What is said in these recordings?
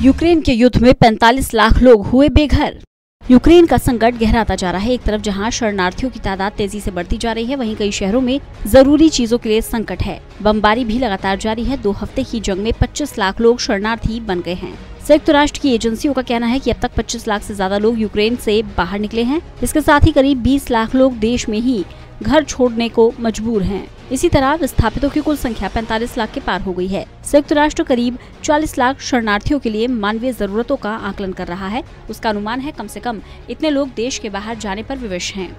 Ukraine के युद्ध में 45 लाख लोग हुए बेघर। यूक्रेन का संकट गहराता जा रहा है। एक तरफ जहां शरणार्थियों की तादाद तेजी से बढ़ती जा रही है, वहीं कई शहरों में जरूरी चीजों के लिए संकट है। बमबारी भी लगातार जारी है। 2 हफ्ते की जंग में 25 लाख लोग शरणार्थी बन गए हैं। संयुक्त राष्ट्र की एजेंसियों का कहना है कि अब तक 25 लाख से ज्यादा लोग यूक्रेन से बाहर निकले हैं। इसके साथ ही करीब 20 लाख लोग देश में ही घर छोड़ने को मजबूर हैं। इसी तरह विस्थापितों की कुल संख्या 45 लाख के पार हो गई है। संयुक्त राष्ट्र करीब 40 लाख शरणार्थियों के लिए मानवीय जरूरतों का आकलन कर रहा है। उसका अनुमान है कम से कम इतने लोग देश के बाहर जाने पर विवश हैं।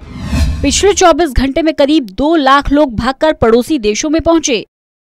पिछले 24 घंटे में करीब 2 लाख लोग भागकर पड़ोसी देशों में पहुंचे।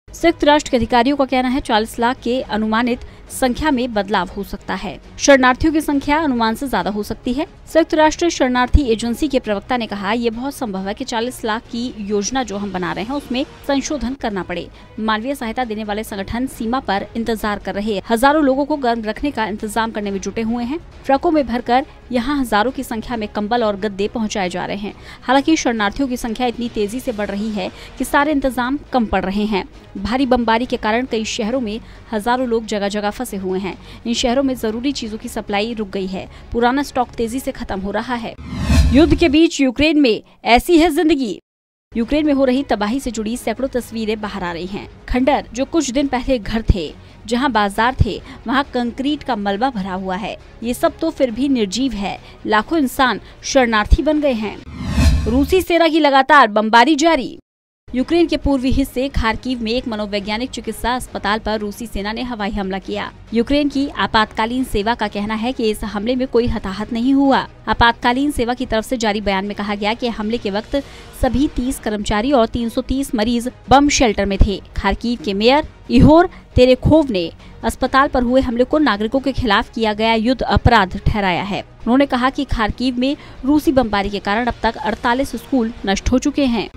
संयुक्त राष्ट्र के अधिकारियों का कहना है 40 लाख के अनुमानित संख्या में बदलाव हो सकता है। शरणार्थियों की संख्या अनुमान से ज्यादा हो सकती है। संयुक्त राष्ट्र शरणार्थी एजेंसी के प्रवक्ता ने कहा, ये बहुत संभव है कि 40 लाख की योजना जो हम बना रहे हैं उसमें संशोधन करना पड़े। मानवीय सहायता देने वाले संगठन सीमा पर इंतजार कर रहे हजारों लोगों को गर्म रखने का इंतजाम करने में जुटे हुए हैं। ट्रकों में भरकर यहाँ हजारों की संख्या में कंबल और गद्दे पहुँचाए जा रहे हैं। हालांकि शरणार्थियों की संख्या इतनी तेजी से बढ़ रही है कि सारे इंतजाम कम पड़ रहे हैं। भारी बमबारी के कारण कई शहरों में हजारों लोग जगह जगह फंसे हुए हैं। इन शहरों में जरूरी चीजों की सप्लाई रुक गई है। पुराना स्टॉक तेजी से खत्म हो रहा है। युद्ध के बीच यूक्रेन में ऐसी है जिंदगी। यूक्रेन में हो रही तबाही से जुड़ी सैकड़ों तस्वीरें बाहर आ रही हैं। खंडर जो कुछ दिन पहले घर थे, जहां बाजार थे, वहां कंक्रीट का मलबा भरा हुआ है। ये सब तो फिर भी निर्जीव है। लाखों इंसान शरणार्थी बन गए हैं। रूसी सेना की लगातार बमबारी जारी। यूक्रेन के पूर्वी हिस्से खार्किव में एक मनोवैज्ञानिक चिकित्सा अस्पताल पर रूसी सेना ने हवाई हमला किया। यूक्रेन की आपातकालीन सेवा का कहना है कि इस हमले में कोई हताहत नहीं हुआ। आपातकालीन सेवा की तरफ से जारी बयान में कहा गया कि हमले के वक्त सभी 30 कर्मचारी और 330 मरीज बम शेल्टर में थे। खार्किव के मेयर इहोर तेरेखोव ने अस्पताल पर हुए हमले को नागरिकों के खिलाफ किया गया युद्ध अपराध ठहराया है। उन्होंने कहा कि खार्किव में रूसी बमबारी के कारण अब तक 48 स्कूल नष्ट हो चुके हैं।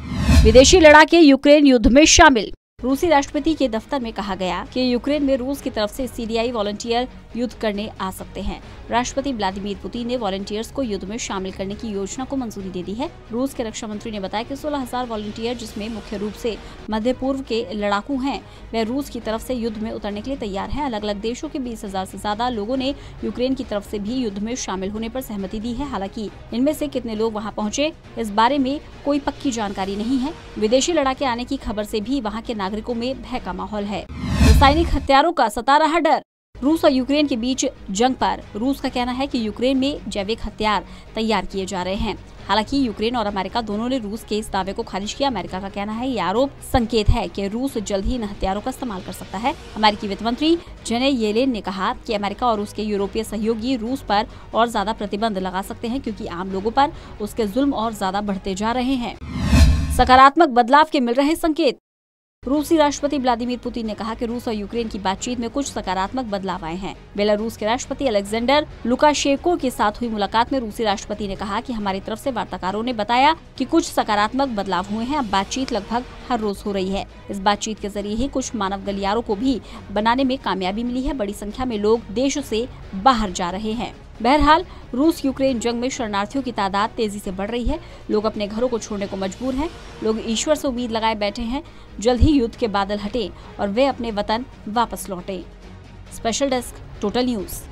विदेशी लड़ाके यूक्रेन युद्ध में शामिल। रूसी राष्ट्रपति के दफ्तर में कहा गया कि यूक्रेन में रूस की तरफ से सीरियाई वॉलंटियर युद्ध करने आ सकते हैं। राष्ट्रपति व्लादिमीर पुतिन ने वॉलंटियर्स को युद्ध में शामिल करने की योजना को मंजूरी दे दी है। रूस के रक्षा मंत्री ने बताया कि 16,000 वॉलंटियर, जिसमें मुख्य रूप से मध्य पूर्व के लड़ाकू हैं, वे रूस की तरफ से युद्ध में उतरने के लिए तैयार हैं। अलग अलग देशों के 20,000 से ज्यादा लोगों ने यूक्रेन की तरफ से भी युद्ध में शामिल होने पर सहमति दी है। हालांकि इनमें से कितने लोग वहाँ पहुँचे, इस बारे में कोई पक्की जानकारी नहीं है। विदेशी लड़ाके आने की खबर से भी वहाँ के नागरिकों में भय का माहौल है। रासायनिक हथियारों का सता रहा डर। रूस और यूक्रेन के बीच जंग पर रूस का कहना है कि यूक्रेन में जैविक हथियार तैयार किए जा रहे हैं। हालांकि यूक्रेन और अमेरिका दोनों ने रूस के इस दावे को खारिज किया। अमेरिका का कहना है ये आरोप संकेत है कि रूस जल्द ही इन हथियारों का इस्तेमाल कर सकता है। अमेरिकी वित्त मंत्री जेनेट येलेन ने कहा कि अमेरिका और उसके यूरोपीय सहयोगी रूस पर और ज्यादा प्रतिबंध लगा सकते हैं, क्योंकि आम लोगों पर उसके जुल्म और ज्यादा बढ़ते जा रहे हैं। सकारात्मक बदलाव के मिल रहे संकेत। रूसी राष्ट्रपति व्लादिमीर पुतिन ने कहा कि रूस और यूक्रेन की बातचीत में कुछ सकारात्मक बदलाव आए हैं। बेलारूस के राष्ट्रपति अलेक्जेंडर लुकाशेंको के साथ हुई मुलाकात में रूसी राष्ट्रपति ने कहा कि हमारी तरफ से वार्ताकारों ने बताया कि कुछ सकारात्मक बदलाव हुए हैं। अब बातचीत लगभग हर रोज हो रही है। इस बातचीत के जरिए ही कुछ मानव गलियारों को भी बनाने में कामयाबी मिली है। बड़ी संख्या में लोग देश से बाहर जा रहे हैं। बहरहाल रूस यूक्रेन जंग में शरणार्थियों की तादाद तेजी से बढ़ रही है। लोग अपने घरों को छोड़ने को मजबूर हैं। लोग ईश्वर से उम्मीद लगाए बैठे हैं जल्द ही युद्ध के बादल हटें और वे अपने वतन वापस लौटें। Special desk, total news.